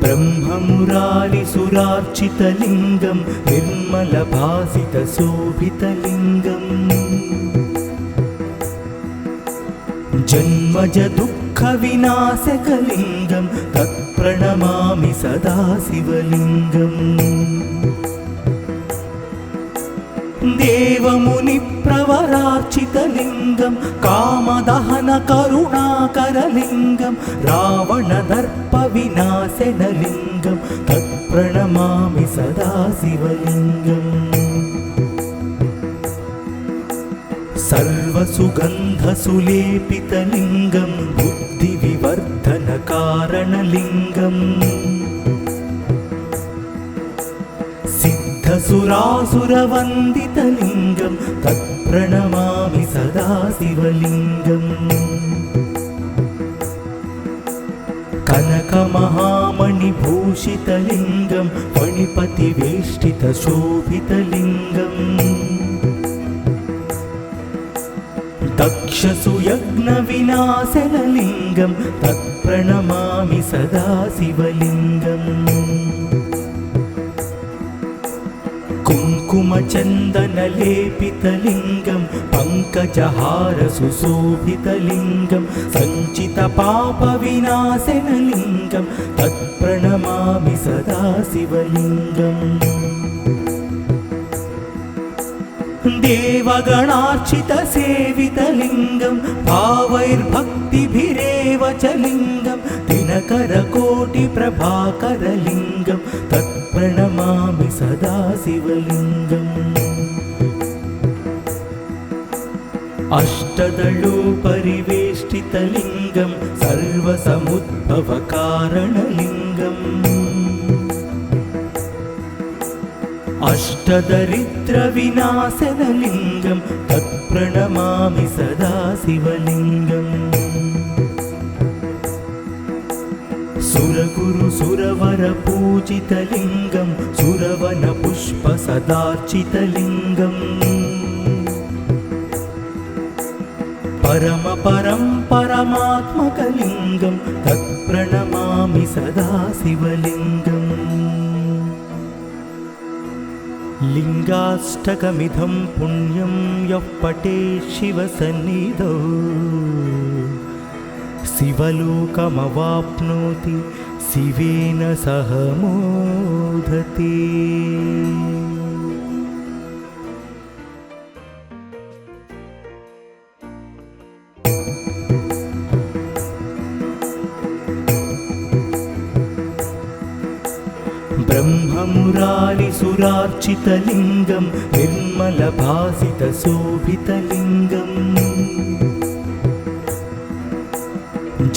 ब्रह्ममुरारिसुरार्चितलिङ्गं निर्मलभासितशोभितलिङ्गम् जन्मजदुःखविनाशकलिङ्गं तत्प्रणमामि सदा शिवलिङ्गम् देवमुनिप्रवरार्चितलिङ्गं कामदहनकरुणाकरलिङ्गं रावणदर्पविनाशनलिङ्गं तत्प्रणमामि सदा शिवलिङ्गम् सर्वसुगन्धसुलेपितलिङ्गं बुद्धिविवर्धनकारणलिङ्गम् सिद्धसुरासुरवन्दितलिङ्गं तत्प्रणमामि सदा शिवलिङ्गम् कनकमहामणिभूषितलिङ्गं फणिपतिवेष्टितशोभितलिङ्गम् दक्षसुयज्ञविनाशनलिङ्गं तत्प्रणमामि सदा शिवलिङ्गम् कुङ्कुमचन्दनलेपितलिङ्गं पङ्कजहारसुशोभितलिङ्गं सञ्चितपापविनाशनलिङ्गं तत्प्रणमामि सदा शिवलिङ्गम् देवगणार्चितसेवितलिङ्गं भावैर्भक्तिभिरेव च लिङ्गं दिनकरकोटिप्रभाकरलिङ्गं तत्प्रणमामि सदा शिवलिङ्गम् अष्टदलोपरिवेष्टितलिङ्गं सर्वसमुद्भवकारणलिङ्गम् अष्टदरिद्रविनाशनलिङ्गं तत्प्रणमामि सदा शिवलिङ्गम् सुरगुरुसुरवरपूजितलिङ्गं सुरवनपुष्पसदार्चितलिङ्गम् परमात्मकलिङ्गं तत्प्रणमामि सदा शिवलिङ्गम् लिङ्गाष्टकमिदं पुण्यं यः पठेत् शिवसन्निधौ शिवलोकमवाप्नोति शिवेन सह मोदते। ब्रह्ममुरारिसुरार्चितलिङ्गं निर्मलभासितशोभितलिङ्गम्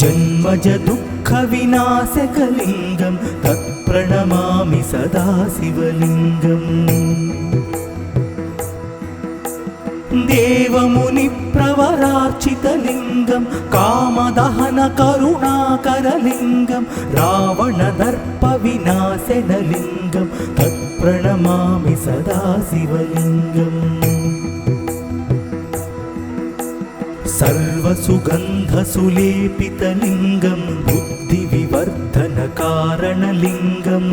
जन्मजदुःखविनाशकलिङ्गं तत्प्रणमामि सदा शिवलिङ्गम् देवमुनिप्रवरार्चितलिङ्गं कामदहनकरुणाकरलिङ्गं रावणदर्पविनाशनलिङ्गं तत्प्रणमामि सदा शिवलिङ्गम् सर्वसुगन्धसुलेपितलिङ्गं बुद्धिविवर्धनकारणलिङ्गम्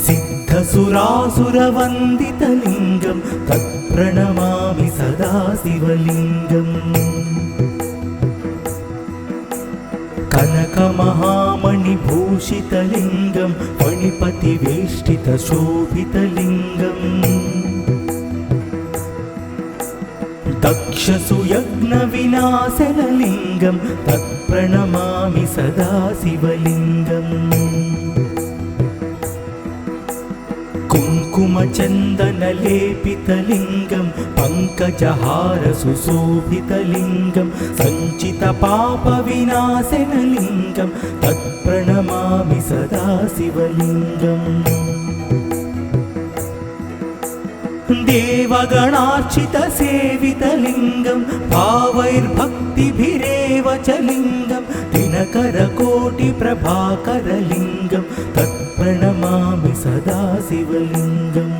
सिद्धसुरासुरवन्दितलिङ्गं तत्प्रणमामि सदा शिवलिङ्गम् कनकमहामणिभूषितलिङ्गं फणिपतिवेष्टितशोभितलिङ्गम् दक्षसुयज्ञविनाशनलिङ्गं तत्प्रणमामि सदा शिवलिङ्गम् कुङ्कुमचन्दनलेपितलिङ्गं पङ्कजहारसुशोभितलिङ्गं सञ्चितपापविनाशनलिङ्गं तत्प्रणमामि सदा शिवलिङ्गम् देवगणार्चितसेवितलिङ्गं भावैर्भक्तिभिरेव च लिङ्गं दिनकरकोटिप्रभाकरलिङ्गं तत्प्रणमामि सदा शिवलिङ्गम्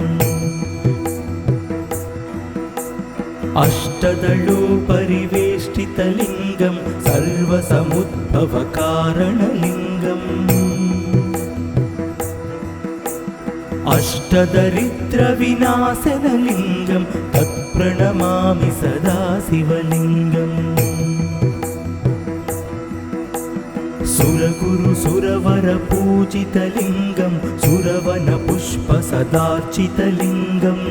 अष्टदलोपरिवेष्टित सुरार्चितलिङ्गं सर्वसमुद्भवकारणलिङ्गम् अष्टदरिद्रविनाशनलिङ्गं तत्प्रणमामि सदा शिवलिङ्गम् सुरगुरु सुरवरपूजितलिङ्गं सुरवनपुष्पसदार्चितलिङ्गम्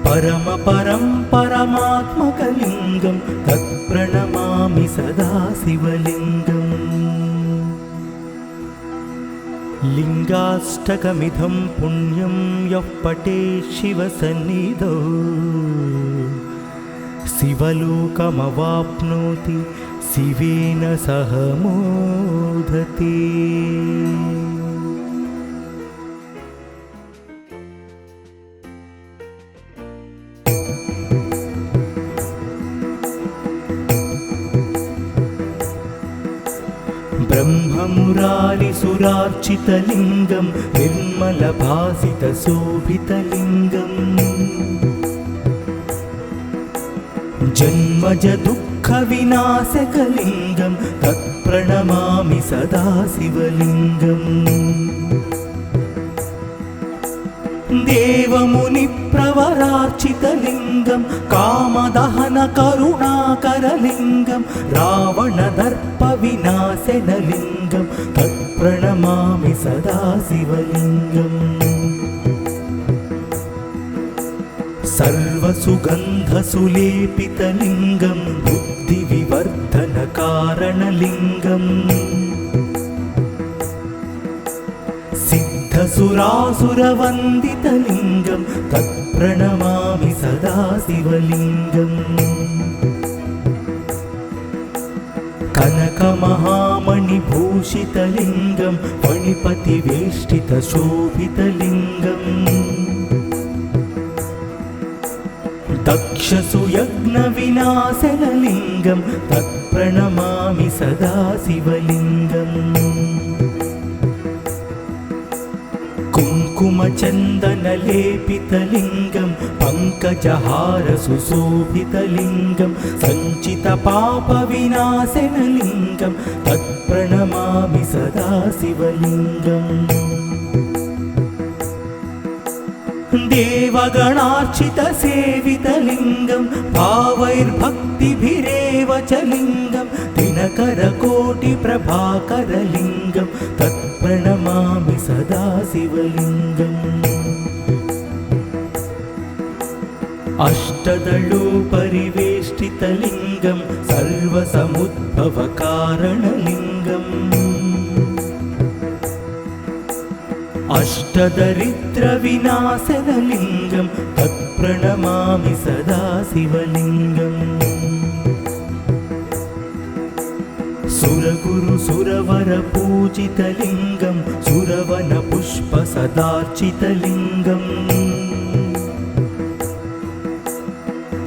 परमपरं परमात्मकलिङ्गं तत्प्रणमामि सदा शिवलिङ्गम् लिङ्गाष्टकमिदं पुण्यं यः पठेत् शिवसन्निधौ शिवलोकमवाप्नोति शिवेन सह मोदते। ब्रह्ममुरारिसुरार्चितलिङ्गं निर्मलभासितशोभितलिङ्गम् जन्मज दुःखविनाशकलिङ्गं तत्प्रणमामि सदा शिवलिङ्गम् देवमुनिप्रवरार्चितलिङ्गं कामदहनकरुणाकरलिङ्गं रावणदर्पविनाशनलिङ्गं तत्प्रणमामि सदा शिवलिङ्गम् सर्वसुगन्धसुलेपितलिङ्गं बुद्धिविवर्धनकारणलिङ्गम् सिद्धसुरासुरवन्दितलिङ्गं तत्प्रणमामि सदा शिवलिङ्गम् कनकमहामणिभूषितलिङ्गं फणिपतिवेष्टितशोभितलिङ्गम् दक्षसुयज्ञविनाशनलिङ्गं तत्प्रणमामि सदा शिवलिङ्गम् कुङ्कुमचन्दनलेपितलिङ्गं पङ्कजहारसुशोभितलिङ्गं सञ्चितपापविनाशनलिङ्गं तत्प्रणमामि सदा शिवलिङ्गम् देवगणार्चितसेवितलिङ्गं भावैर्भक्तिभिरेव च लिङ्गं दिनकरकोटिप्रभाकरलिङ्गं तत्प्रणमामि सदा शिवलिङ्गम् अष्टदलोपरिवेष्टितलिङ्गं सर्वसमुद्भवकारणलिङ्गम् अष्टदरिद्रविनाशनलिङ्गं तत्प्रणमामि सदा शिवलिङ्गम् सुरगुरु सुरवरपूजितलिङ्गं सुरवनपुष्पसदार्चितलिङ्गम्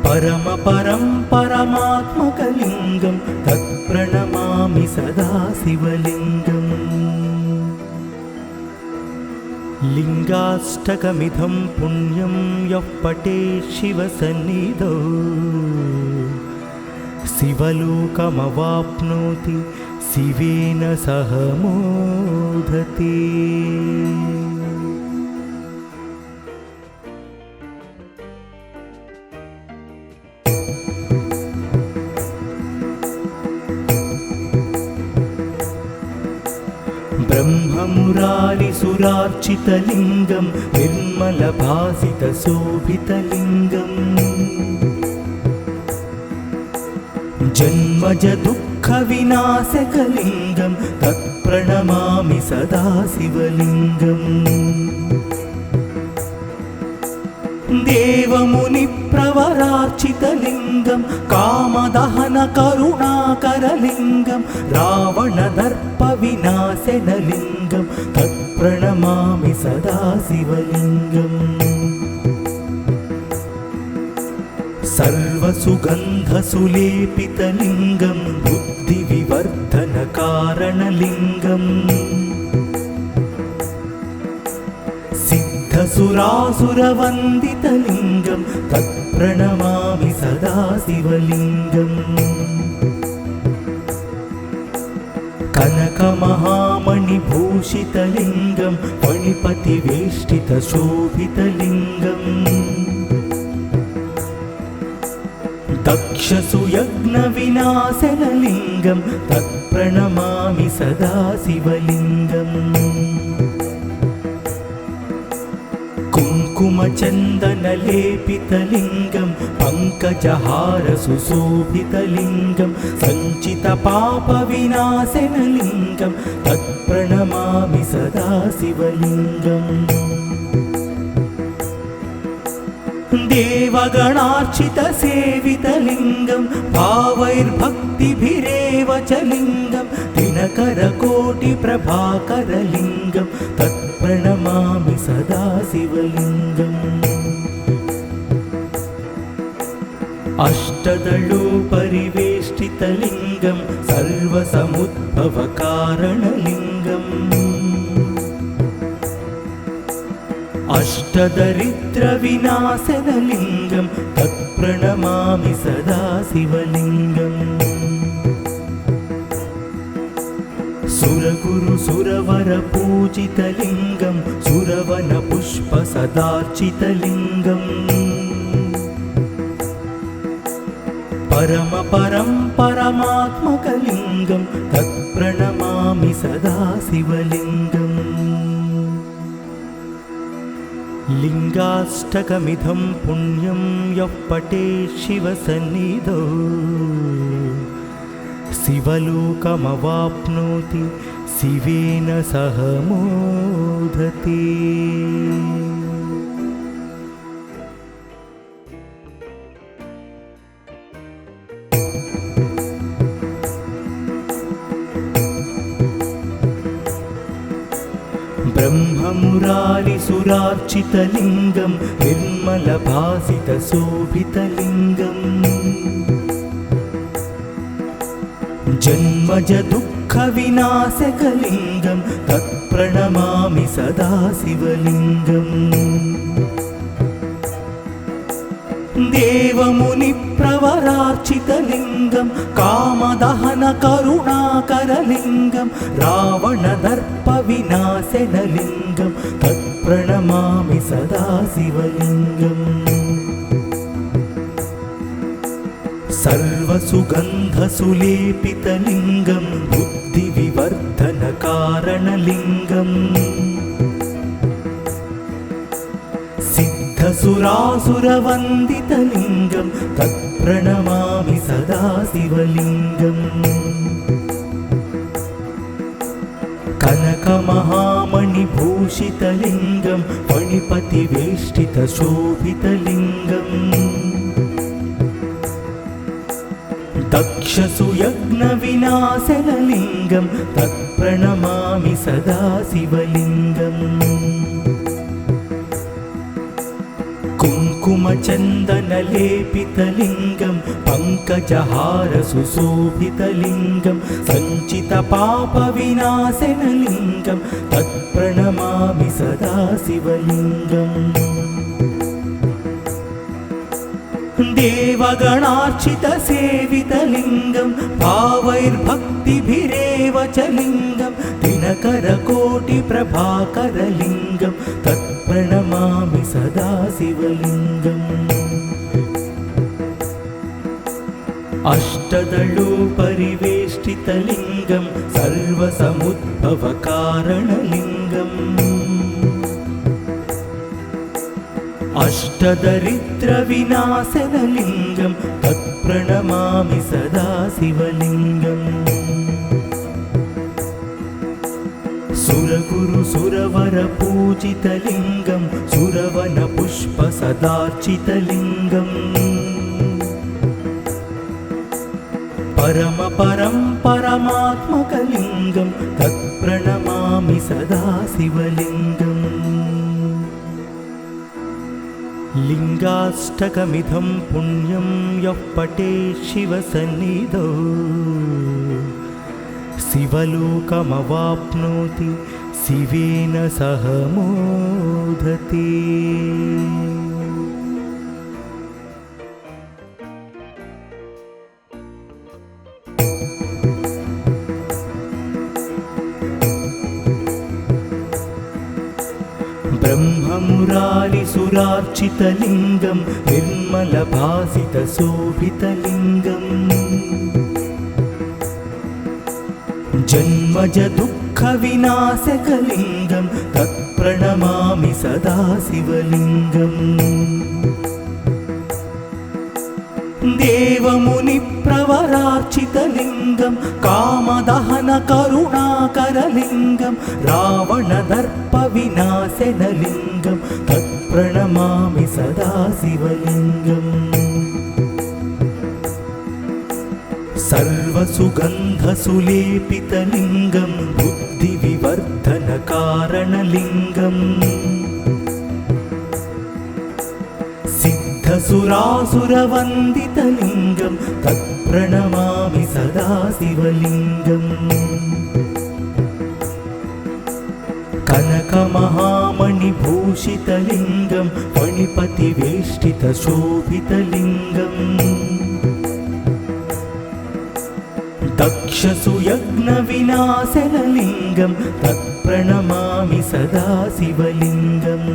परमपरं परमात्मकलिङ्गं तत्प्रणमामि सदा शिवलिङ्गम् लिङ्गाष्टकमिदं पुण्यं यः पठेत् शिवसन्निधौ शिवलोकमवाप्नोति शिवेन सह मोदते। ब्रह्ममुरारिसुरार्चितलिङ्गं निर्मलभासितशोभितलिङ्गम् जन्मज दुःखविनाशकलिङ्गं तत्प्रणमामि सदा शिवलिङ्गम् देवमुनिप्रवरार्चितलिङ्गं कामदहनकरुणाकरलिङ्गं रावणदर्पविनाशनलिङ्गं तत्प्रणमामि सदा शिवलिङ्गम् सर्वसुगन्धसुलेपितलिङ्गं बुद्धिविवर्धनकारणलिङ्गम् सिद्धसुरासुरवन्दितलिङ्गं तत्प्रणमामि सदा शिवलिङ्गम् कनकमहामणिभूषितलिङ्गं फणिपतिवेष्टितशोभितलिङ्गम् दक्षसुयज्ञविनाशनलिङ्गं तत्प्रणमामि सदा शिवलिङ्गम् कुङ्कुमचन्दनलेपितलिङ्गं पङ्कजहारसुशोभितलिङ्गं सञ्चितपापविनाशनलिङ्गं तत्प्रणमामि सदा शिवलिङ्गम् देवगणार्चितसेवितलिङ्गं भावैर्भक्तिभिरेव च लिङ्गं दिनकरकोटिप्रभाकरलिङ्गं तत्प्रणमामि सदा शिवलिङ्गम् अष्टदलोपरिवेष्टितलिङ्गं सर्वसमुद्भवकारणलिङ्गम् अष्टदरिद्रविनाशनलिङ्गं तत्प्रणमामि सदा शिवलिङ्गम् सुरगुरुसुरवरपूजितलिङ्गं सुरवनपुष्पसदार्चितलिङ्गम् परमात्मकलिङ्गं तत्प्रणमामि सदा शिवलिङ्गम् लिङ्गाष्टकमिदं पुण्यं यः पठेत् शिवसन्निधौ शिवलोकमवाप्नोति शिवेन सह मोदते। ब्रह्ममुरारिसुरार्चितलिङ्गं निर्मलभासितशोभितलिङ्गम् जन्मजदुःखविनाशकलिङ्गं तत्प्रणमामि सदा शिवलिङ्गम् देवमुनिप्रवरार्चितलिङ्गं कामदहनकरुणाकरलिङ्गं रावणदर्पविनाशनलिङ्गं तत्प्रणमामि सदा शिवलिङ्गम् सर्वसुगन्धसुलेपितलिङ्गं बुद्धिविवर्धनकारणलिङ्गम् सिद्धसुरासुरवन्दितलिङ्गं तत्प्रणमामि सदा शिवलिङ्गम् कनकमहामणिभूषितलिङ्गं फणिपतिवेष्टितशोभितलिङ्गम् दक्षसुयज्ञविनाशनलिङ्गं तत्प्रणमामि सदा शिवलिङ्गम् कुङ्कुमचन्दनलेपितलिङ्गं पङ्कजहारसुशोभितलिङ्गं सञ्चितपापविनाशनलिङ्गं तत्प्रणमामि सदा शिवलिङ्गम् देवगणार्चितसेवितलिङ्गं भावैर्भक्तिभिरेव च लिङ्गं दिनकरकोटिप्रभाकरलिङ्गं तत्प्रणमामि सदा शिवलिङ्गम् अष्टदलोपरिवेष्टितलिङ्गं सर्वसमुद्भवकारणलिङ्गम् अष्टदरिद्रविनाशनलिङ्गं तत्प्रणमामि सदा शिवलिङ्गम् सुरगुरुसुरवरपूजितलिङ्गं सुरवनपुष्पसदार्चितलिङ्गम् परमात्मकलिङ्गं तत्प्रणमामि सदा शिवलिङ्गम् लिङ्गाष्टकमिदं पुण्यं यः पठेत् शिवसन्निधौ शिवलोकमवाप्नोति शिवेन सह मोदते। ब्रह्ममुरारिसुरार्चितलिङ्गं निर्मलभासितशोभितलिङ्गम् जन्मज दुःखविनाशकलिङ्गं तत्प्रणमामि सदा शिवलिङ्गम्। देवमुनिप्रवरार्चितलिङ्गं कामदहनकरुणाकरलिङ्गं रावणदर्पविनाशनलिङ्गं तत्प्रणमामि सदा शिवलिङ्गम्। सर्वसुगन्धसुलेपितलिङ्गं बुद्धिविवर्धनकारणलिङ्गम् सिद्धसुरासुरवन्दितलिङ्गं तत्प्रणमामि सदा शिवलिङ्गम्। कनकमहामणिभूषितलिङ्गं फणिपतिवेष्टितशोभितलिङ्गम् दक्षसुयज्ञविनाशनलिङ्गं तत्प्रणमामि सदा शिवलिङ्गम्।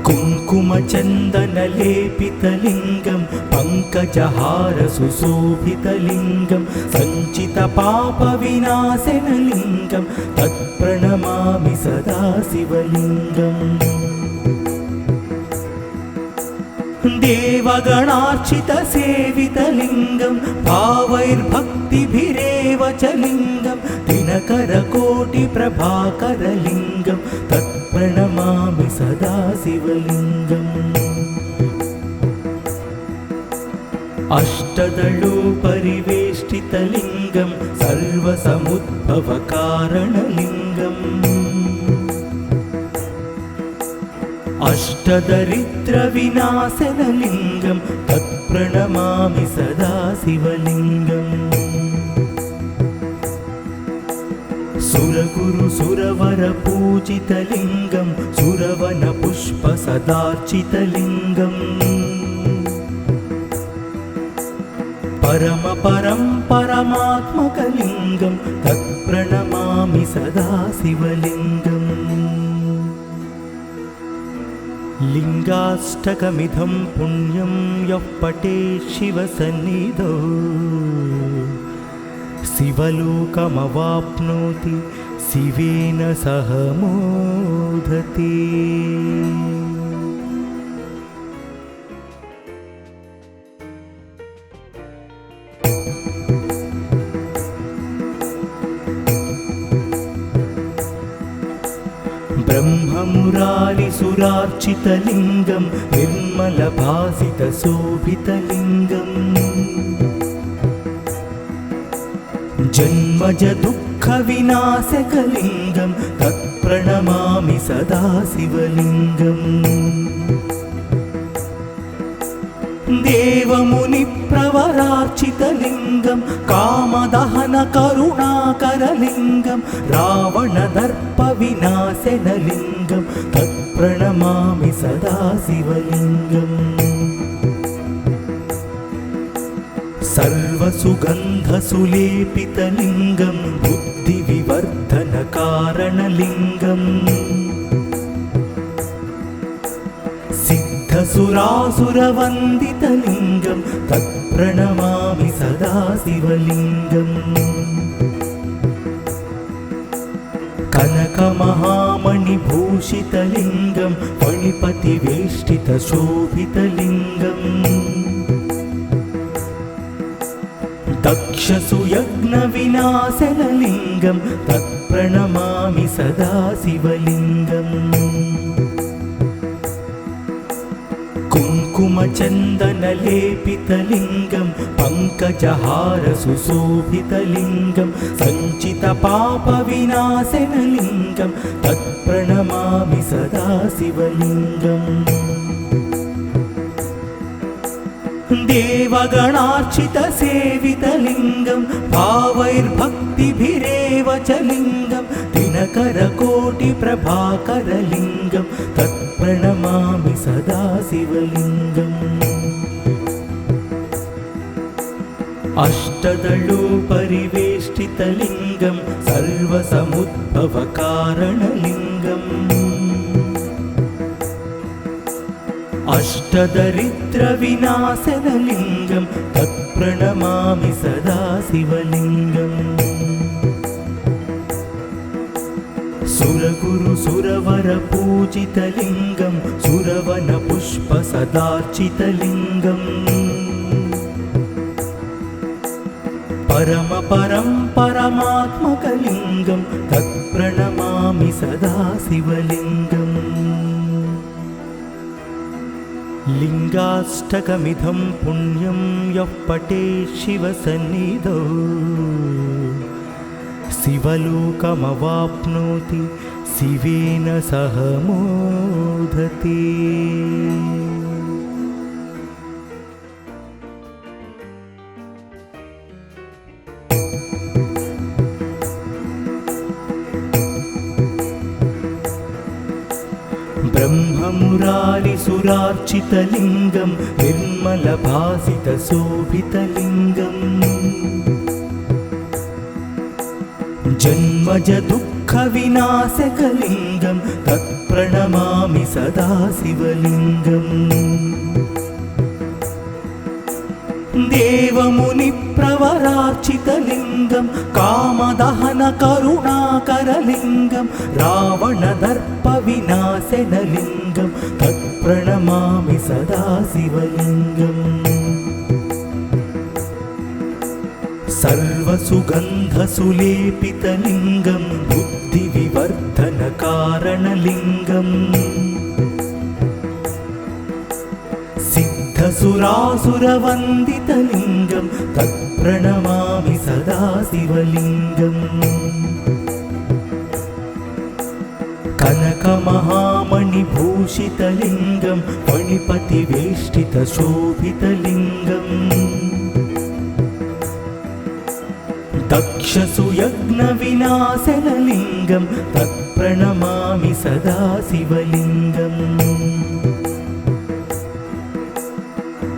कुङ्कुमचन्दनलेपितलिङ्गं पङ्कजहारसुशोभितलिङ्गं सञ्चितपापविनाशनलिङ्गं तत्प्रणमामि सदा शिवलिङ्गम्। देवगणार्चितसेवितलिङ्गं भावैर्भक्तिभिरेव च लिङ्गं दिनकरकोटिप्रभाकरलिङ्गं तत्प्रणमामि सदा शिवलिङ्गम्। अष्टदलोपरिवेष्टितलिङ्गं सर्वसमुद्भवकारणलिङ्गम् अष्टदरिद्रविनाशनलिङ्गं तत्प्रणमामि सदा शिवलिङ्गम्। सुरगुरुसुरवरपूजितलिङ्गं सुरवनपुष्पसदार्चितलिङ्गम् परमात्मकलिङ्गं तत्प्रणमामि सदा शिवलिङ्गम्। लिङ्गाष्टकमिदं पुण्यं यः पठेत् शिवसन्निधौ शिवलोकमवाप्नोति शिवेन सह मोदते। ब्रह्ममुरारिसुरार्चितलिङ्गं निर्मलभासितशोभितलिङ्गम् जन्मज दुःखविनाशकलिङ्गं तत्प्रणमामि सदा शिवलिङ्गम्। देवमुनिप्रवरार्चितलिङ्गं कामदहनकरुणाकरलिङ्गं रावणदर्पविनाशनलिङ्गं तत्प्रणमामि सदा शिवलिङ्गम्। सर्वसुगन्धसुलेपितलिङ्गं बुद्धिविवर्धनकारणलिङ्गम् सिद्धसुरासुरवन्दितलिङ्गं तत्प्रणमामि सदा शिवलिङ्गम्। कनकमहामणिभूषितलिङ्गं फणिपतिवेष्टितशोभितलिङ्गम् दक्षसुयज्ञविनाशनलिङ्गं तत्प्रणमामि सदा शिवलिङ्गम्। कुङ्कुमचन्दनलेपितलिङ्गं पङ्कजहारसुशोभितलिङ्गं सञ्चितपापविनाशनलिङ्गं तत्प्रणमामि सदा शिवलिङ्गम्। देवगणार्चितसेवितलिङ्गं भावैर्भक्तिभिरेव च लिङ्गं दिनकरकोटिप्रभाकरलिङ्गं तत्प्रणमामि सदा शिवलिङ्गम् अष्टदलोपरिवेष्टितलिङ्गं सर्वसमुद्भवकारणलिङ्गम् अष्टदरिद्रविनाशनलिङ्गं तत्प्रणमामि सदा शिवलिङ्गम् सुरगुरुसुरवरपूजितलिङ्गं सुरवनपुष्पसदार्चितलिङ्गम् परमपरं परमात्मकलिङ्गं तत्प्रणमामि सदा शिवलिङ्गम् लिङ्गाष्टकमिदं पुण्यं यः पठेत् शिवसन्निधौ शिवलोकमवाप्नोति शिवेन सह मोदते। ब्रह्ममुरारिसुरार्चितलिङ्गं निर्मलभासितशोभितलिङ्गम् जन्मजदुःखविनाशकलिङ्गं तत्प्रणमामि सदा शिवलिङ्गम् देवमुनिप्रवरार्चितलिङ्गं कामदहनकरुणाकरलिङ्गं रावणदर्पविनाशनलिङ्गं तत्प्रणमामि सदा शिवलिङ्गम् सर्वसुगन्धसुलेपितलिङ्गं बुद्धिविवर्धनकारणलिङ्गम् सिद्धसुरासुरवन्दितलिङ्गं तत्प्रणमामि सदा शिवलिङ्गम् कनकमहामणिभूषितलिङ्गं मणिपतिवेष्टितशोभितलिङ्गम् दक्षसुयज्ञविनाशनलिङ्गं तत्प्रणमामि सदा शिवलिङ्गम्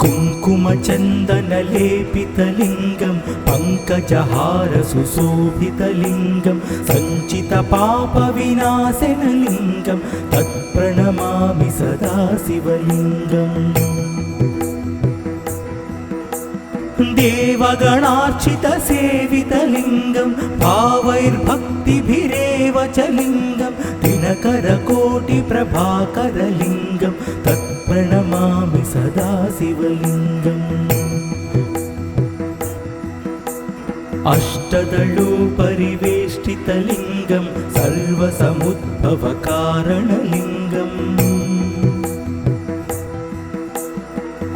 कुङ्कुमचन्दनलेपितलिङ्गं पङ्कजहारसुशोभितलिङ्गं सञ्चितपापविनाशनलिङ्गं तत्प्रणमामि सदा शिवलिङ्गम् देवगणार्चितसेवितलिङ्गं भावैर्भक्तिभिरेव च लिङ्गं दिनकरकोटिप्रभाकरलिङ्गं तत्प्रणमामि सदा शिवलिङ्गम् अष्टदलोपरिवेष्टितलिङ्गं सर्वसमुद्भवकारणलिङ्गम्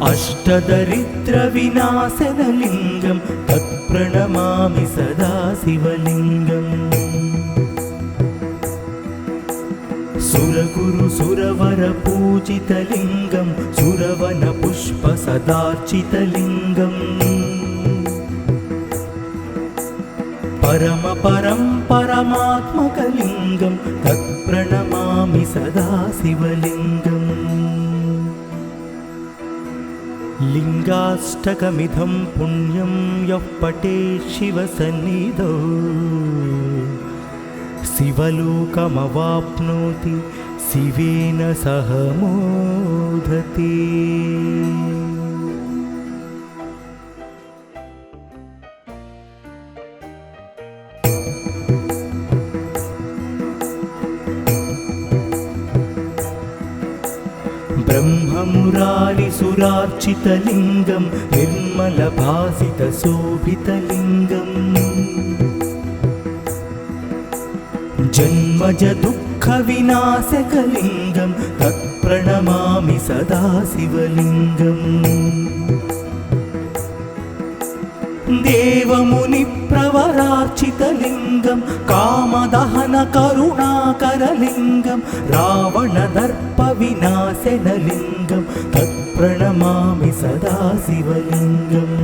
अष्टदरिद्रविनाशनलिङ्गं तत्प्रणमामि सदा शिवलिङ्गम् सुरगुरुसुरवरपूजितलिङ्गं सुरवनपुष्पसदार्चितलिङ्गम् परमपरं परमात्मकलिङ्गं तत्प्रणमामि सदा शिवलिङ्गम् लिङ्गाष्टकमिदं पुण्यं यः पठेत् शिवसन्निधौ शिवलोकमवाप्नोति शिवेन सह मोदते। ब्रह्ममुरारिसुरार्चितलिङ्गं निर्मलभासितशोभितलिङ्गम् जन्मजदुःखविनाशकलिङ्गं तत्प्रणमामि सदा शिवलिङ्गम् देवमुनिप्रवरार्चितलिङ्गं कामदहनकरुणाकरलिङ्गं रावणदर्पविनाशनलिङ्गं तत्प्रणमामि सदा शिवलिङ्गम्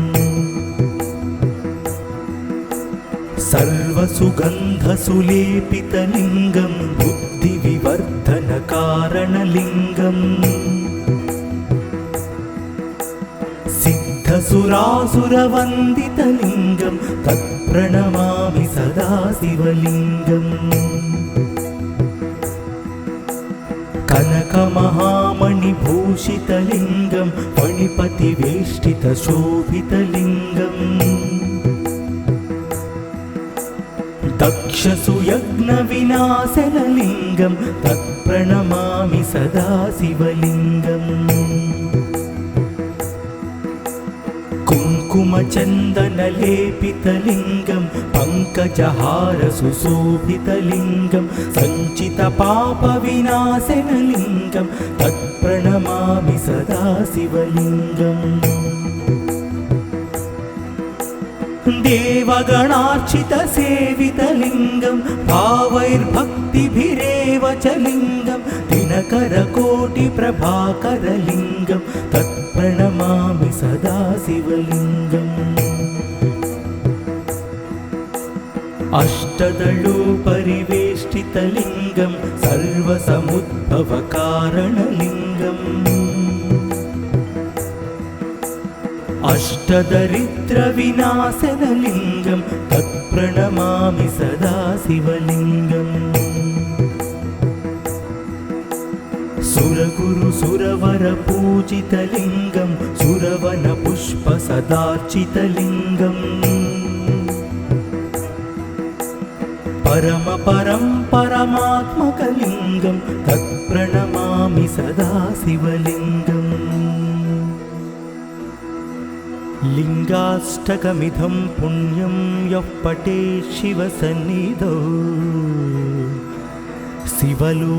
सर्वसुगन्धसुलेपितलिङ्गं बुद्धिविवर्धनकारणलिङ्गम् सिद्धसुरासुरवन्दितलिङ्गं तत्प्रणमामि सदा शिवलिङ्गम् कनकमहामणिभूषितलिङ्गं फणिपतिवेष्टितशोभितलिङ्गम् दक्षसुयज्ञविनाशनलिङ्गं तत्प्रणमामि सदा शिवलिङ्गम् कुङ्कुमचन्दनलेपितलिङ्गं पङ्कजहारसुशोभितलिङ्गं सञ्चितपापविनाशनलिङ्गं तत्प्रणमामि सदा शिवलिङ्गम् देवगणार्चितसेवितलिङ्गं भावैर्भक्तिभिरेव च लिङ्गं दिनकरकोटिप्रभाकरलिङ्गं तत्प्रणमामि सदा शिवलिङ्गम् अष्टदलोपरिवेष्टितलिङ्गं सर्वसमुद्भवकारणलिङ्गम् अष्टदरिद्रविनाशनलिङ्गं तत्प्रणमामि सदा शिवलिङ्गम् सुरगुरुसुरवरपूजितलिङ्गं सुरवनपुष्पसदार्चितलिङ्गम् परमात्मकलिङ्गं तत्प्रणमामि सदा शिवलिङ्गम् लिङ्गाष्टकमिदं पुण्यं यः पठेत् शिवसन्निधौ शिवलोकमवाप्नोति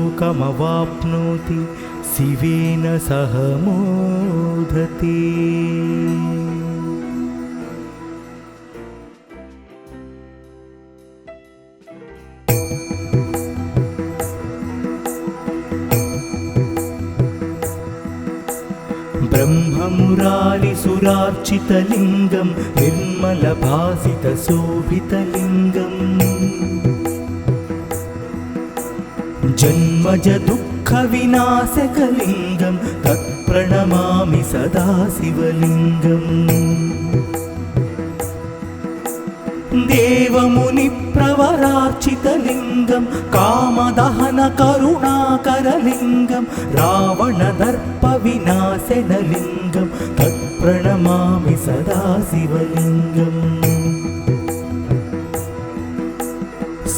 शिवेन सह मोदते। ब्रह्ममुरारिसुरार्चितलिङ्गं निर्मलभासितशोभितलिङ्गम् जन्मजदुःखविनाशकलिङ्गं तत्प्रणमामि सदा शिवलिङ्गम् देवमुनिप्रवरार्चितलिङ्गं कामदहनकरुणाकरलिङ्गं रावणदर्पविनाशनलिङ्गं तत्प्रणमामि सदा शिवलिङ्गम्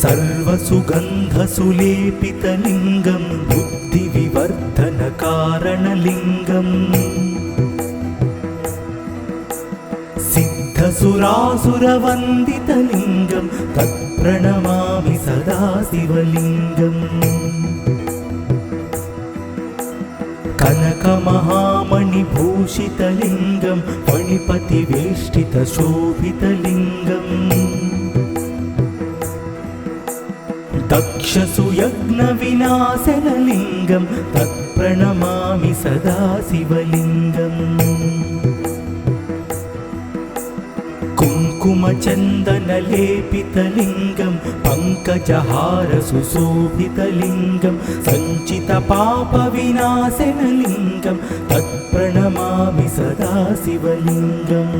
सर्वसुगन्धसुलेपितलिङ्गं बुद्धिविवर्धनकारणलिङ्गम् सिद्धसुरासुरवन्दितलिङ्गं तत्प्रणमामि सदा शिवलिङ्गम् कनकमहामणिभूषितलिङ्गं फणिपतिवेष्टितशोभितलिङ्गम् दक्षसुयज्ञविनाशनलिङ्गं तत्प्रणमामि सदा शिवलिङ्गम् कुङ्कुमचन्दनलेपितलिङ्गं पङ्कजहारसुशोभितलिङ्गं सञ्चितपापविनाशनलिङ्गं तत्प्रणमामि सदा शिवलिङ्गम्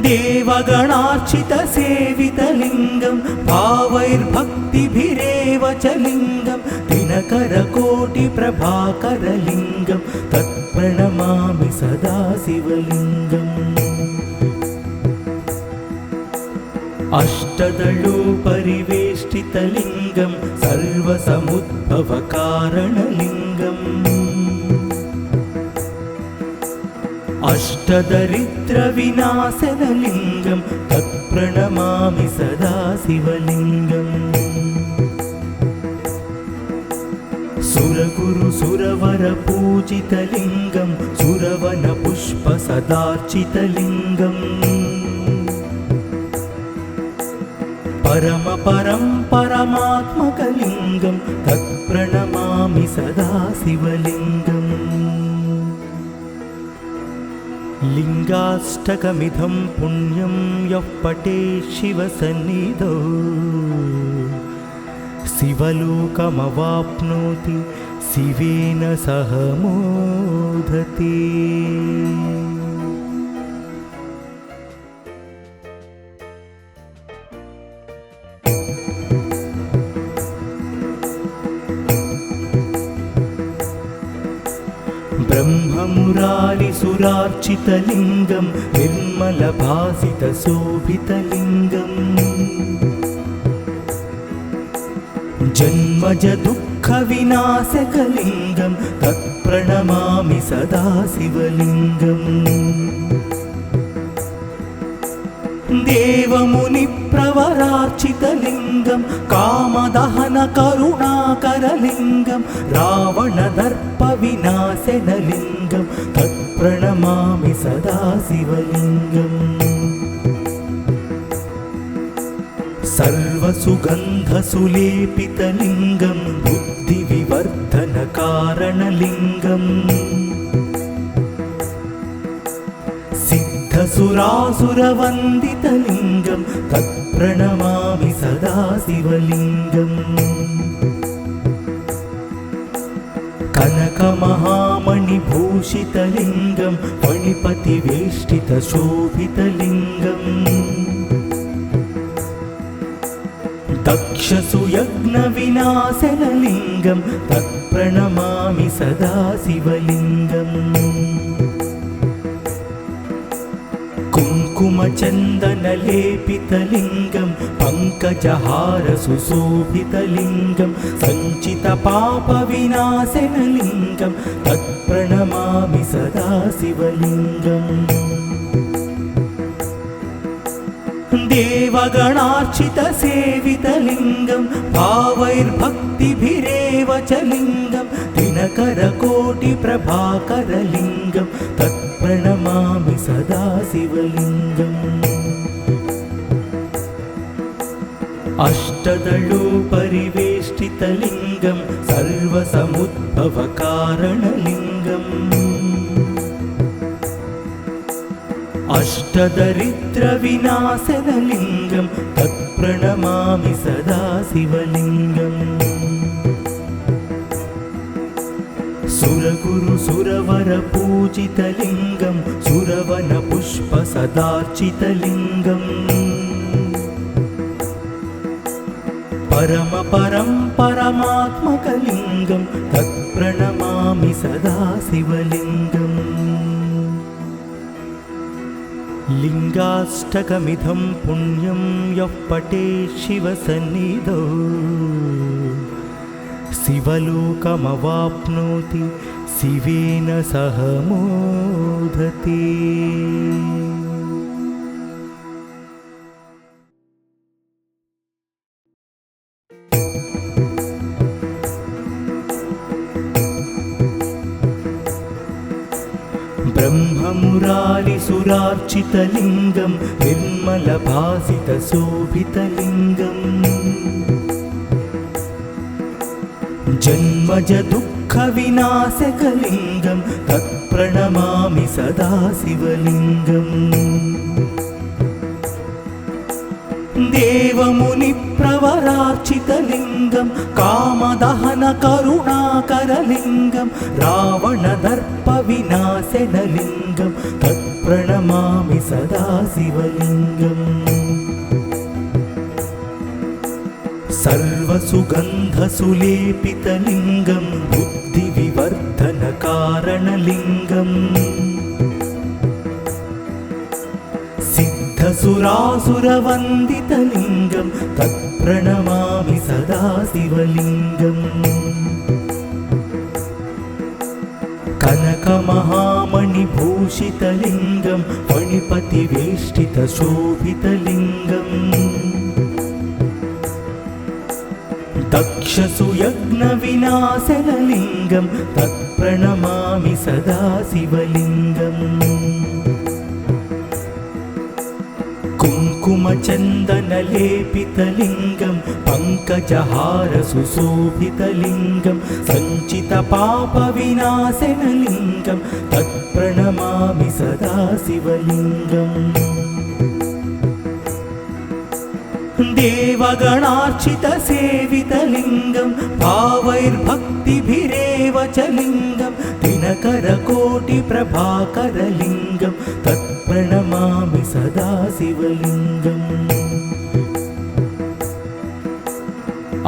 देवगणार्चितसेवितलिङ्गं भावैर्भक्तिभिरेव च लिङ्गं दिनकरकोटिप्रभाकरलिङ्गं तत्प्रणमामि सदा शिवलिङ्गम् अष्टदलोपरिवेष्टितलिङ्गं सर्वसमुद्भवकारणलिङ्गम् अष्टदरिद्रविनाशनलिङ्गं तत्प्रणमामि सदा शिवलिङ्गम् सुरगुरुसुरवरपूजितलिङ्गं सुरवनपुष्पस सदार्चितलिङ्गम् परमपरं परमात्मकलिङ्गं तत्प्रणमामि सदा शिवलिङ्गम् लिङ्गाष्टकमिदं पुण्यं यः पठेत् शिवसन्निधौ शिवलोकमवाप्नोति शिवेन सह मोदते। ब्रह्ममुरारिसुरार्चितलिङ्गं निर्मलभासितशोभितलिङ्गम् जन्मज दुःखविनाशकलिङ्गं तत्प्रणमामि सदा शिवलिङ्गम् देवमुनिप्रवरार्चितलिङ्गं कामदहनकरुणाकरलिङ्गं रावणदर्पविनाशनलिङ्गं तत्प्रणमामि सदा शिवलिङ्गम् सर्वसुगन्धसुलेपितलिङ्गं बुद्धिविवर्धनकारणलिङ्गम् सिद्धसुरासुरवन्दितलिङ्गं तत्प्रणमामि सदा शिवलिङ्गम् कनकमहामणिभूषितलिङ्गं फणिपतिवेष्टितशोभितलिङ्गम् दक्षसुयज्ञविनाशनलिङ्गं तत्प्रणमामि सदा शिवलिङ्गम् कुङ्कुमचन्दनलेपितलिङ्गं पङ्कजहारसुशोभितलिङ्गं सञ्चितपापविनाशनलिङ्गं तत्प्रणमामि सदा शिवलिङ्गम् देवगणार्चितसेवितलिङ्गं भावैर्भक्तिभिरेव च लिङ्गं दिनकरकोटिप्रभाकरलिङ्गं तत्प्रणमामि सदा शिवलिङ्गम् अष्टदलोपरिवेष्टितलिङ्गं सर्वसमुद्भवकारणलिङ्गम् अष्टदरिद्रविनाशनलिङ्गं तत्प्रणमामि सदा शिवलिङ्गम् सुरगुरुसुरवरपूजितलिङ्गं सुरवनपुष्पसदार्चितलिङ्गम् परमपरं परमात्मकलिङ्गं तत्प्रणमामि सदा शिवलिङ्गम् लिङ्गाष्टकमिदं पुण्यं यः पठेत् शिवसन्निधौ शिवलोकमवाप्नोति शिवेन सह मोदते। ब्रह्ममुरारिसुरार्चितलिङ्गं निर्मलभासितशोभितलिङ्गम् जन्मज दुःखविनाशकलिङ्गं तत्प्रणमामि सदा शिवलिङ्गम् देवमुनिप्रवरार्चितलिङ्गं कामदहनकरुणाकरलिङ्गं रावणदर्पविनाशनलिङ्गं तत्प्रणमामि सदा शिवलिङ्गम् सर्वसुगन्धसुलेपितलिङ्गं बुद्धिविवर्धनकारणलिङ्गम् सिद्धसुरासुरवन्दितलिङ्गं तत्प्रणमामि सदा शिवलिङ्गम् कनकमहामणिभूषितलिङ्गं फणिपतिवेष्टितशोभितलिङ्गम् दक्षसुयज्ञविनाशनलिङ्गं तत्प्रणमामि सदा शिवलिङ्गम् कुङ्कुमचन्दनलेपितलिङ्गं पङ्कजहारसुशोभितलिङ्गं सञ्चितपापविनाशनलिङ्गं तत्प्रणमामि सदा शिवलिङ्गम् देवगणार्चितसेवितलिङ्गं भावैर्भक्तिभिरेव च लिङ्गं दिनकरकोटिप्रभाकरलिङ्गं तत्प्रणमामि सदा शिवलिङ्गम्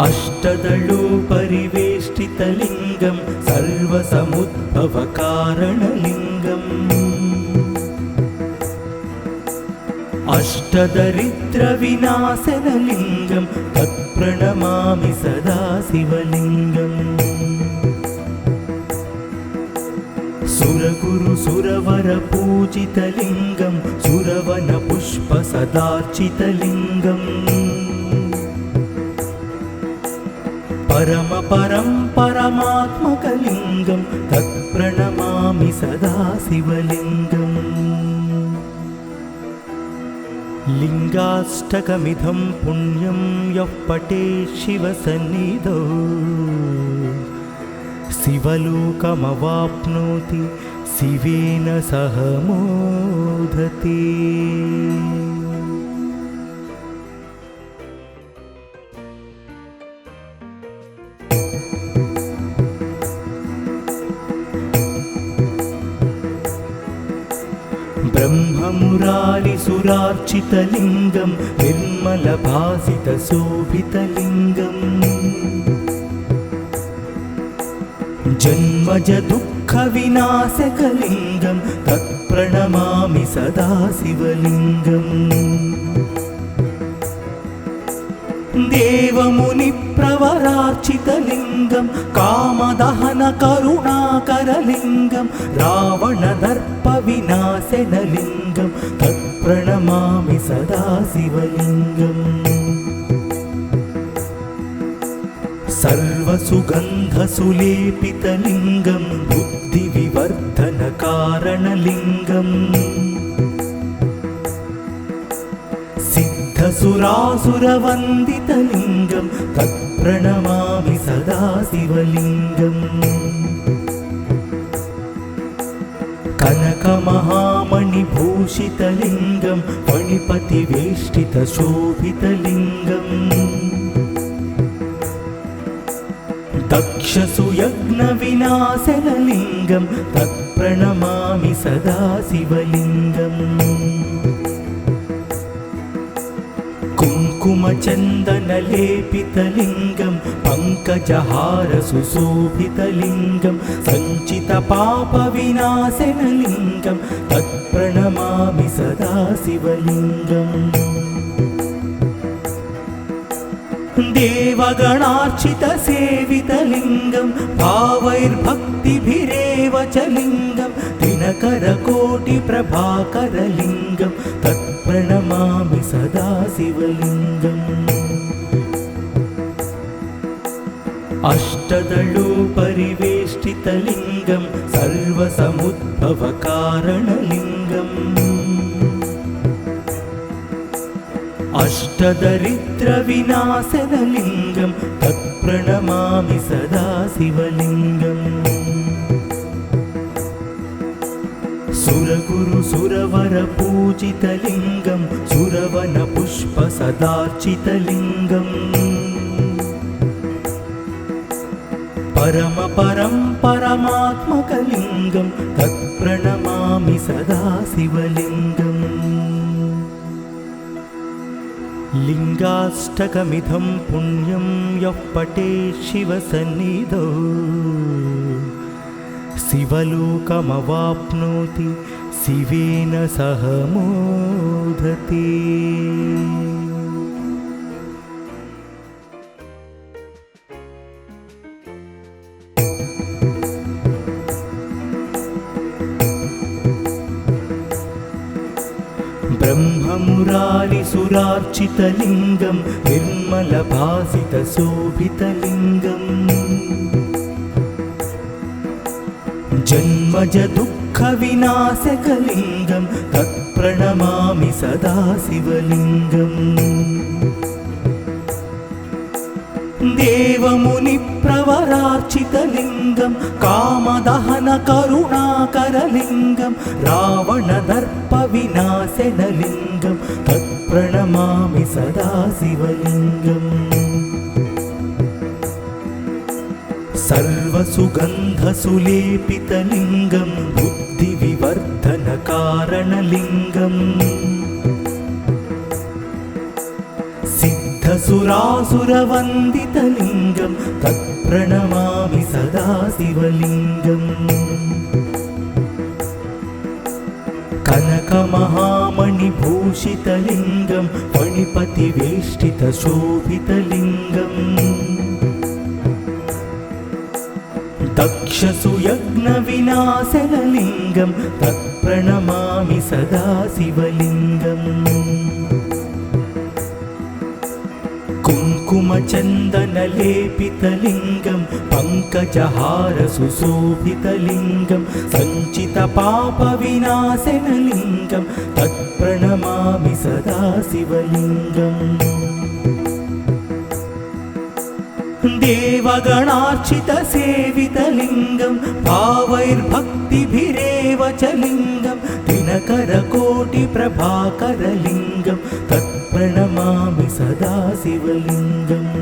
अष्टदलोपरिवेष्टितलिङ्गं सर्वसमुद्भवकारणलिङ्गम् अष्टदरिद्रविनाशनलिङ्गं तत्प्रणमामि सदा शिवलिङ्गम् सुरगुरुसुरवरपूजितलिङ्गं सुरवनपुष्पसदार्चितलिङ्गम् परमात्मकलिङ्गं तत्प्रणमामि सदा शिवलिङ्गम् लिङ्गाष्टकमिदं पुण्यं यः पठेत् शिवसन्निधौ शिवलोकमवाप्नोति शिवेन सह मोदते। ब्रह्ममुरारिसुरार्चितलिङ्गं निर्मलभासितशोभितलिङ्गम् जन्मजदुःखविनाशकलिङ्गं तत्प्रणमामि सदा शिवलिङ्गम् देवमुनिप्रवरार्चितलिङ्गं कामदहनकरुणाकरलिङ्गं रावणदर्पविनाशनलिङ्गं तत्प्रणमामि सदा शिवलिङ्गम् सर्वसुगन्धसुलेपितलिङ्गं बुद्धिविवर्धनकारणलिङ्गम् सिद्धसुरासुरवन्दितलिङ्गं तत्प्रणमामि सदा शिवलिङ्गम् कनकमहामणिभूषितलिङ्गं फणिपतिवेष्टितशोभितलिङ्गम् दक्षसुयज्ञविनाशनलिङ्गं तत्प्रणमामि सदा शिवलिङ्गम् कुङ्कुमचन्दनलेपितलिङ्गं पङ्कजहारसुशोभितलिङ्गं सञ्चितपापविनाशनलिङ्गं तत्प्रणमामि सदा शिवलिङ्गम् देवगणार्चितसेवितलिङ्गं भावैर्भक्तिभिरेव च लिङ्गं दिनकरकोटिप्रभाकरलिङ्गं तत्प्रणमामि सदा शिवलिङ्गम् अष्टदलोपरिवेष्टितलिङ्गं सर्वसमुद्भवकारणलिङ्गम् अष्टदरिद्रविनाशनलिङ्गं तत्प्रणमामि सदा शिवलिङ्गम् सुरगुरुसुरवरपूजितलिङ्गं सुरवनपुष्पसदार्चितलिङ्गम् परमात्मकलिङ्गं तत्प्रणमामि सदा शिवलिङ्गम् लिङ्गाष्टकमिदं पुण्यं यः पठेत् शिवसन्निधौ शिवलोकमवाप्नोति शिवेन सह मोदते। ब्रह्ममुरारिसुरार्चितलिङ्गं निर्मलभासितशोभितलिङ्गम् जन्मजदुःख दुःखविनाशकलिङ्गं तत्प्रणमामि सदा शिवलिङ्गम् देवमुनिप्रवरार्चितलिङ्गं कामदहनकरुणाकरलिङ्गं रावणदर्पविनाशनलिङ्गं तत्प्रणमामि सदा शिवलिङ्गम् सर्वसुगन्धसुलेपितलिङ्गं बुद्धिविवर्धनकारणलिङ्गम् सिद्धसुरासुरवन्दितलिङ्गं तत्प्रणमामि सदा शिवलिङ्गम् कनकमहामणिभूषितलिङ्गं फणिपतिवेष्टितशोभितलिङ्गम् दक्षसुयज्ञविनाशनलिङ्गं तत्प्रणमामि सदा शिवलिङ्गम् कुङ्कुमचन्दनलेपितलिङ्गं पङ्कजहारसुशोभितलिङ्गं सञ्चितपापविनाशनलिङ्गं तत्प्रणमामि सदा शिवलिङ्गम् देवगणार्चितसेवितलिङ्गं भावैर्भक्तिभिरेव च लिङ्गं दिनकरकोटिप्रभाकरलिङ्गं तत्प्रणमामि सदा शिवलिङ्गम्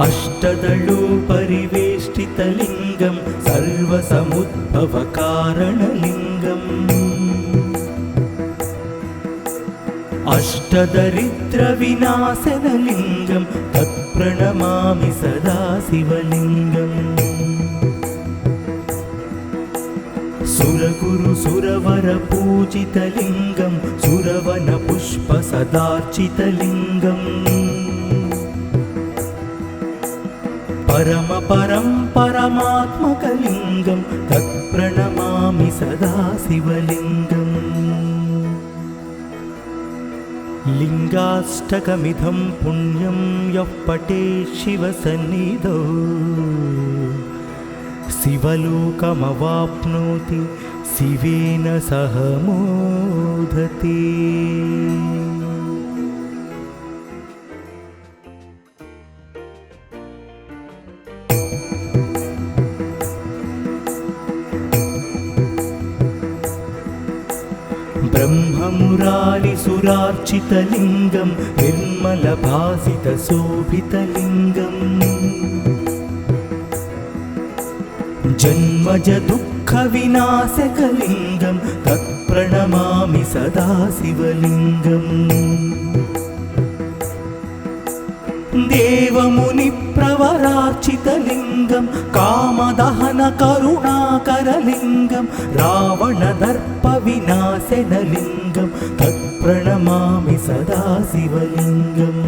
अष्टदलोपरिवेष्टितलिङ्गं सर्वसमुद्भवकारणलिङ्गम् अष्टदरिद्रविनाशनलिङ्गं तत्प्रणमामि सदा शिवलिङ्गम् सुरगुरुसुरवरपूजितलिङ्गं सुरवनपुष्पसदार्चितलिङ्गम् परमात्मकलिङ्गं तत्प्रणमामि सदा शिवलिङ्गम् लिङ्गाष्टकमिदं पुण्यं यः पठेत् शिवसन्निधौ शिवलोकमवाप्नोति शिवेन सह मोदते। ब्रह्ममुरारिसुरार्चितलिङ्गं निर्मलभासितशोभितलिङ्गम् जन्मजदुःखविनाशकलिङ्गं तत्प्रणमामि सदा शिवलिङ्गम् देवमुनिप्रवरार्चितलिङ्गं कामदहनकरुणाकरलिङ्गं रावणदर्पविनाशनलिङ्गं तत्प्रणमामि सदा शिवलिङ्गम्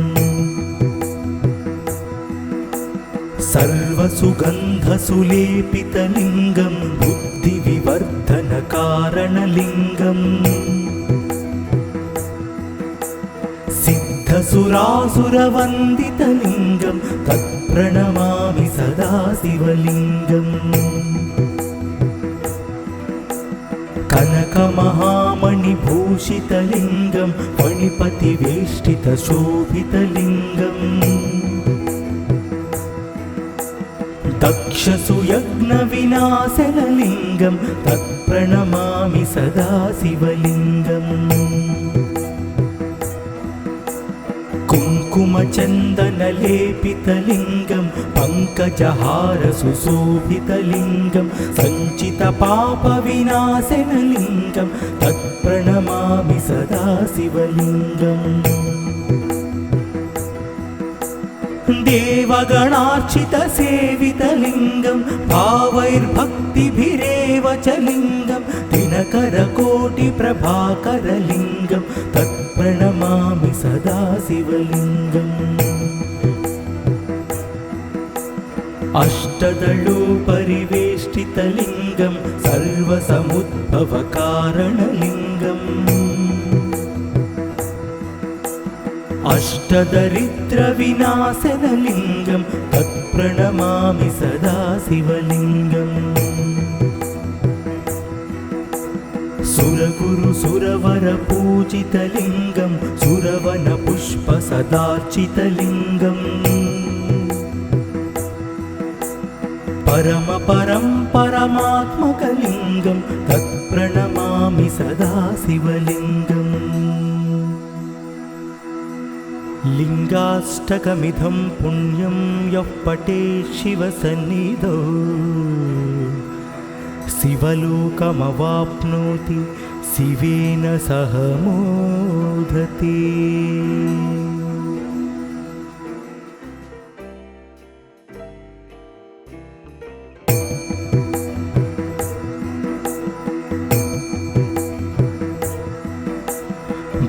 सर्वसुगन्धसुलेपितलिङ्गं बुद्धिविवर्धनकारणलिङ्गम् सिद्धसुरासुरवन्दितलिङ्गं तत्प्रणमामि सदा शिवलिङ्गम् कनकमहामणिभूषितलिङ्गं फणिपतिवेष्टितशोभितलिङ्गम् दक्षसुयज्ञविनाशनलिङ्गं तत्प्रणमामि सदा शिवलिङ्गम् कुङ्कुमचन्दनलेपितलिङ्गं पङ्कजहारसुशोभितलिङ्गं सञ्चितपापविनाशनलिङ्गं तत्प्रणमामि सदा शिवलिङ्गम् देवगणार्चितसेवितलिङ्गं भावैर्भक्तिभिरेव च लिङ्गं दिनकरकोटिप्रभाकरलिङ्गं तत्प्रणमामि सदा शिवलिङ्गम् अष्टदलोपरिवेष्टितलिङ्गं सर्वसमुद्भवकारणलिङ्गम् अष्टदरिद्रविनाशनलिङ्गं तत्प्रणमामि सदा शिवलिङ्गम् सुरगुरुसुरवरपूजितलिङ्गं सुरवनपुष्पसदार्चितलिङ्गम् परमपरं परमात्मकलिङ्गं तत्प्रणमामि सदा शिवलिङ्गम् लिङ्गाष्टकमिदं पुण्यं यः पठेत् शिवसन्निधौ शिवलोकमवाप्नोति शिवेन सह मोदते।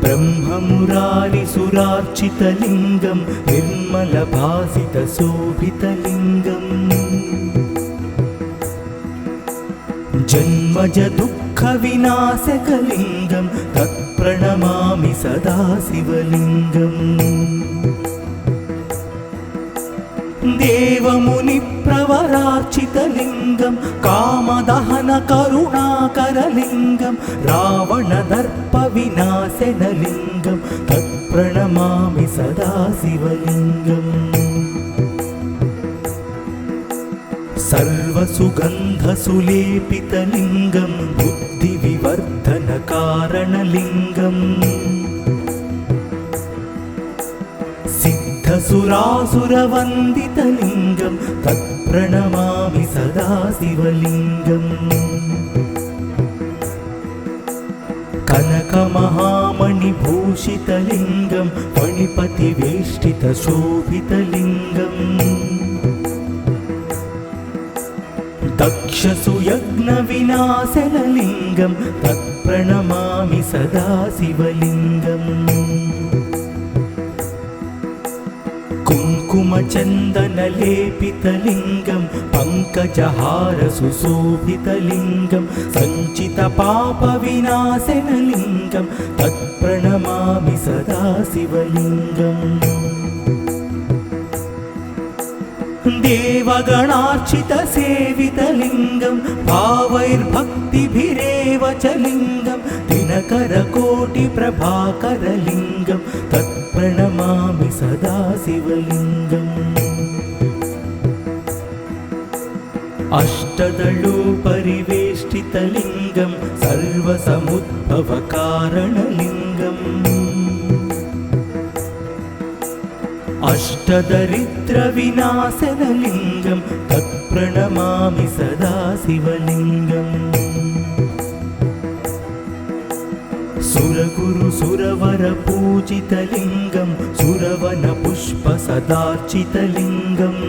ब्रह्ममुरारिसुरार्चितलिङ्गं निर्मलभासितशोभितलिङ्गम् जन्मज दुःखविनाशकलिङ्गं तत्प्रणमामि सदा शिवलिङ्गम् देवमुनिप्रवरार्चितलिङ्गं कामदहनकरुणाकरलिङ्गं रावणदर्पविनाशनलिङ्गं तत्प्रणमामि सदा शिवलिङ्गम् सर्वसुगन्धसुलेपितलिङ्गं बुद्धिविवर्धनकारणलिङ्गम् सिद्धसुरासुरवन्दितलिङ्गं तत्प्रणमामि सदा शिवलिङ्गम् कनकमहामणिभूषितलिङ्गं फणिपतिवेष्टितशोभितलिङ्गम् दक्षसुयज्ञविनाशनलिङ्गं तत्प्रणमामि सदा शिवलिङ्गम् कुङ्कुमचन्दनलेपितलिङ्गं पङ्कजहारसुशोभितलिङ्गं सञ्चितपापविनाशनलिङ्गं तत्प्रणमामि सदा शिवलिङ्गम् देवगणार्चितसेवितलिङ्गं भावैर्भक्तिभिरेव च लिङ्गं दिनकरकोटिप्रभाकरलिङ्गं तत्प्रणमामि सदा शिवलिङ्गम् अष्टदलोपरिवेष्टितलिङ्गं सर्वसमुद्भवकारणलिङ्गम् अष्टदरिद्रविनाशनलिङ्गं तत्प्रणमामि सदा शिवलिङ्गम् सुरगुरुसुरवरपूजितलिङ्गं सुरवनपुष्पसदार्चितलिङ्गम्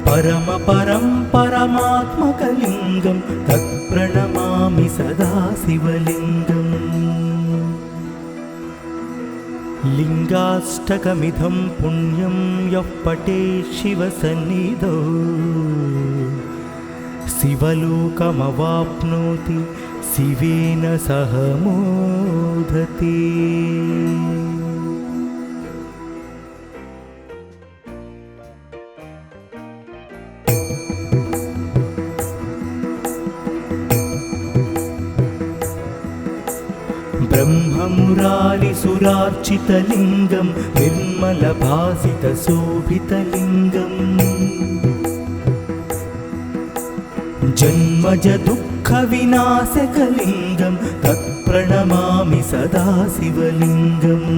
परमपरं परमात्मकलिङ्गं तत्प्रणमामि सदा शिवलिङ्गम् लिङ्गाष्टकमिदं पुण्यं यः पठेत् शिवसन्निधौ शिवलोकमवाप्नोति शिवेन सह मोदते। ब्रह्ममुरारिसुरार्चितलिङ्गं निर्मलभासितशोभितलिङ्गम् जन्मज दुःखविनाशकलिङ्गं तत्प्रणमामि सदा शिवलिङ्गम्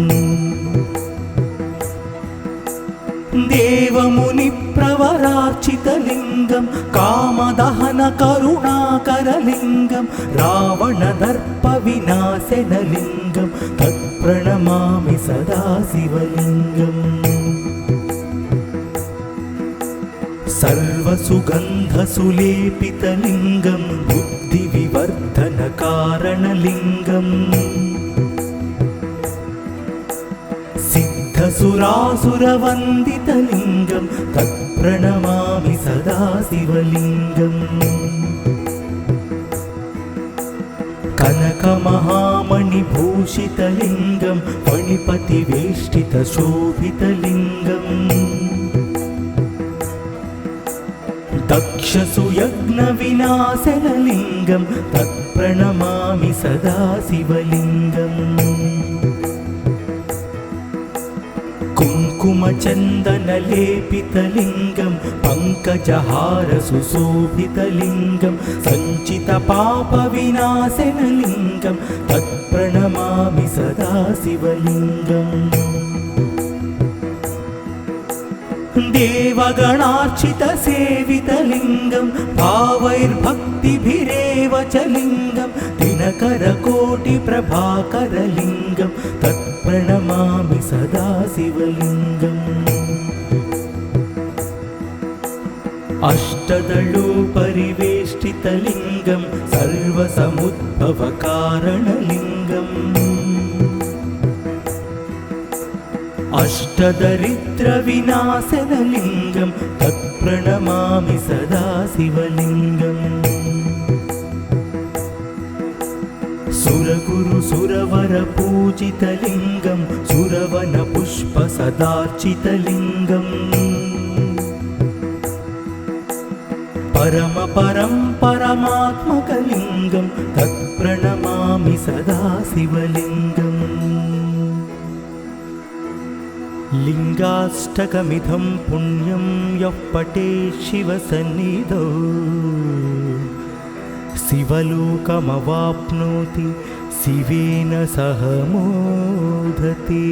देवमुनिप्रवरार्चितलिङ्गं कामदहनकरुणाकरलिङ्गं रावणदर्पविनाशनलिङ्गं तत्प्रणमामि सदा शिवलिङ्गम् सर्वसुगन्धसुलेपितलिङ्गं बुद्धिविवर्धनकारणलिङ्गम् सिद्धसुरासुरवन्दितलिङ्गं तत्प्रणमामि सदा शिवलिङ्गम् कनकमहामणिभूषितलिङ्गं फणिपतिवेष्टितशोभितलिङ्गम् दक्षसुयज्ञविनाशनलिङ्गं तत्प्रणमामि सदा शिवलिङ्गम् कुङ्कुमचन्दनलेपितलिङ्गं पङ्कजहारसुशोभितलिङ्गं सञ्चितपापविनाशनलिङ्गं तत्प्रणमामि सदा शिवलिङ्गम् देवगणार्चितसेवितलिङ्गं भावैर्भक्तिभिरेव च लिङ्गं दिनकरकोटिप्रभाकरलिङ्गं तत्प्रणमामि सदा शिवलिङ्गम् अष्टदलोपरिवेष्टितलिङ्गं सर्वसमुद्भवकारणलिङ्गम् अष्टदरिद्रविनाशनलिङ्गं तत्प्रणमामि सदा शिवलिङ्गम् सुरगुरुसुरवरपूजितलिङ्गं सुरवनपुष्पसदार्चितलिङ्गम् परमात्मकलिङ्गं तत्प्रणमामि सदा शिवलिङ्गम् लिङ्गाष्टकमिदं पुण्यं यः पठेत् शिवसन्निधौ शिवलोकमवाप्नोति शिवेन सह मोदते।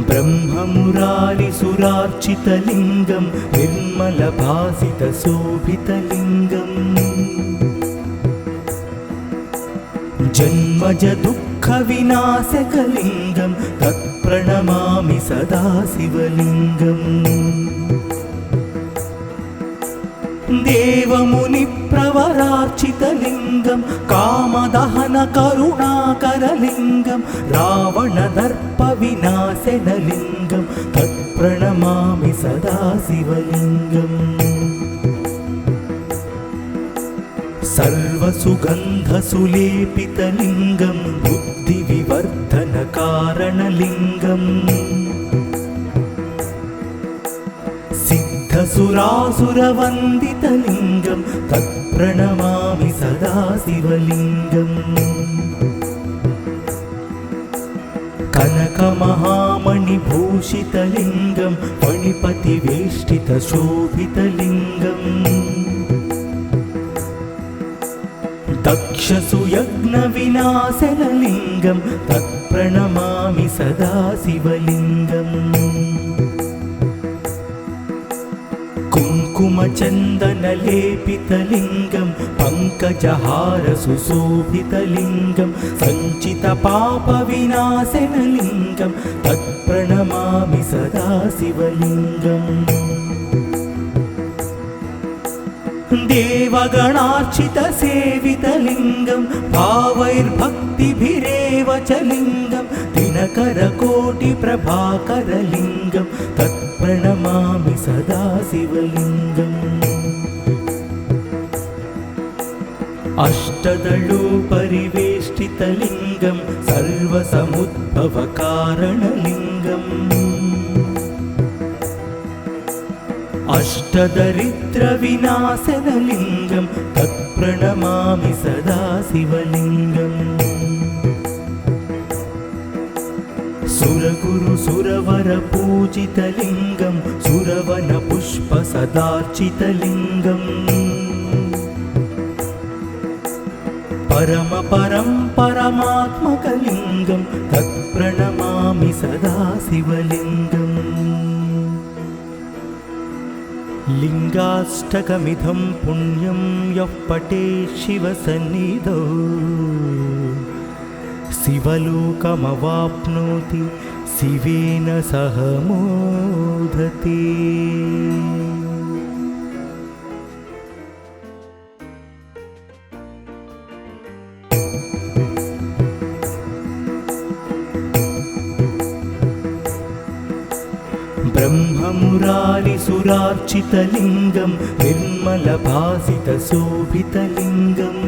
ब्रह्ममुरारिसुरार्चितलिङ्गं निर्मलभासितशोभितलिङ्गम् जन्मजदुःखविनाशकलिङ्गं तत्प्रणमामि सदा शिवलिङ्गम् देवमुनिप्रवरार्चितलिङ्गं कामदहनकरुणाकरलिङ्गं रावणदर्पविनाशनलिङ्गं तत्प्रणमामि सदा शिवलिङ्गम् सर्वसुगन्धसुलेपितलिङ्गं बुद्धिविवर्धनकारणलिङ्गम् सिद्धसुरासुरवन्दितलिङ्गं तत्प्रणमामि सदा शिवलिङ्गम् कनकमहामणिभूषितलिङ्गं फणिपतिवेष्टितशोभितलिङ्गम् दक्षसुयज्ञविनाशनलिङ्गं तत्प्रणमामि सदा शिवलिङ्गम् कुङ्कुमचन्दनलेपितलिङ्गं पङ्कजहारसुशोभितलिङ्गं सञ्चितपापविनाशनलिङ्गं तत्प्रणमामि सदा शिवलिङ्गम् देवगणार्चितसेवितलिङ्गं भावैर्भक्तिभिरेव च लिङ्गं दिनकरकोटिप्रभाकरलिङ्गं तत्प्रणमामि सदा शिवलिङ्गम् अष्टदलोपरिवेष्टितलिङ्गं सर्वसमुद्भवकारणलिङ्गम् अष्टदरिद्रविनाशनलिङ्गं तत्प्रणमामि सदा शिवलिङ्गम् सुरगुरुसुरवरपूजितलिङ्गं सुरवनपुष्पसदार्चितलिङ्गम् परमात्मकलिङ्गं तत्प्रणमामि सदा शिवलिङ्गम् लिङ्गाष्टकमिदं पुण्यं यः पठेत् शिवसन्निधौ शिवलोकमवाप्नोति शिवेन सह मोदते। मुरारिसुरार्चितलिङ्गं निर्मलभासितशोभितलिङ्गम्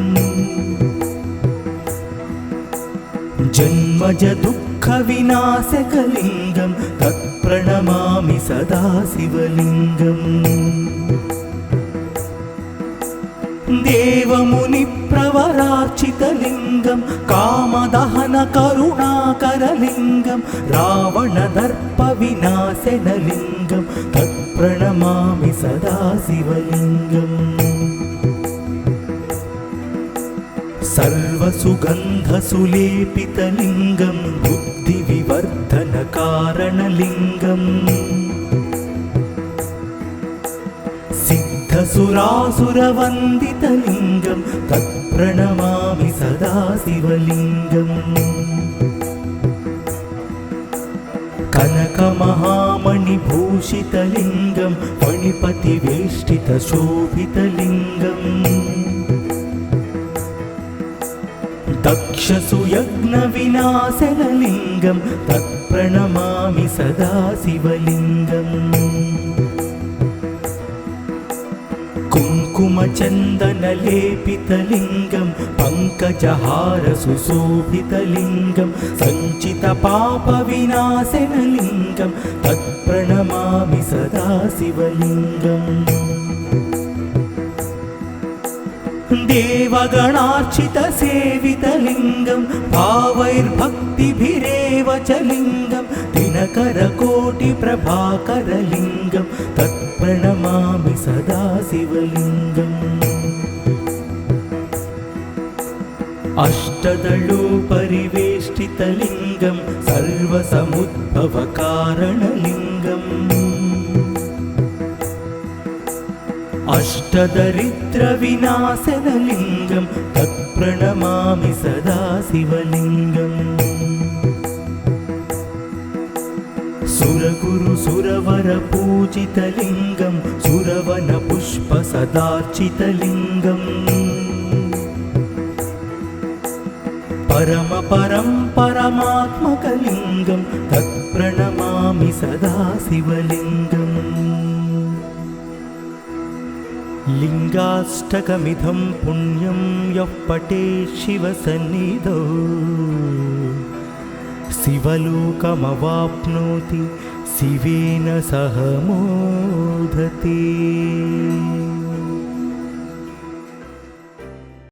जन्मज दुःखविनाशकलिङ्गं तत्प्रणमामि सदा शिवलिङ्गम् देवमुनिप्रवरार्चितलिङ्गं कामदहनकरुणाकरलिङ्गं रावणदर्पविनाशनलिङ्गं तत्प्रणमामि सदा शिवलिङ्गम् सर्वसुगन्धसुलेपितलिङ्गं बुद्धिविवर्धनकारणलिङ्गम् सिद्धसुरासुरवन्दितलिङ्गं तत्प्रणमामि सदा शिवलिङ्गम् कनकमहामणिभूषितलिङ्गं फणिपतिवेष्टितशोभितलिङ्गम् दक्षसुयज्ञविनाशनलिङ्गं तत्प्रणमामि सदा शिवलिङ्गम् कुङ्कुमचन्दनलेपितलिङ्गं पङ्कजहारसुशोभितलिङ्गं सञ्चितपापविनाशनलिङ्गं तत्प्रणमामि सदा शिवलिङ्गम् देवगणार्चितसेवितलिङ्गं भावैर्भक्तिभिरेव च लिङ्गं दिनकरकोटिप्रभाकरलिङ्गं तत्प्रणमामि सदा शिवलिङ्गम् अष्टदलोपरिवेष्टितलिङ्गं सर्वसमुद्भवकारणलिङ्गम् अष्टदरिद्रविनाशनलिङ्गं तत्प्रणमामि सदा शिवलिङ्गम् सुरगुरुसुरवरपूजितलिङ्गं सुरवनपुष्पसदार्चितलिङ्गम् परमात्मकलिङ्गं तत्प्रणमामि सदा शिवलिङ्गम् लिङ्गाष्टकमिदं पुण्यं यः पठेत् शिवसन्निधौ शिवलोकमवाप्नोति शिवेन सह मोदते।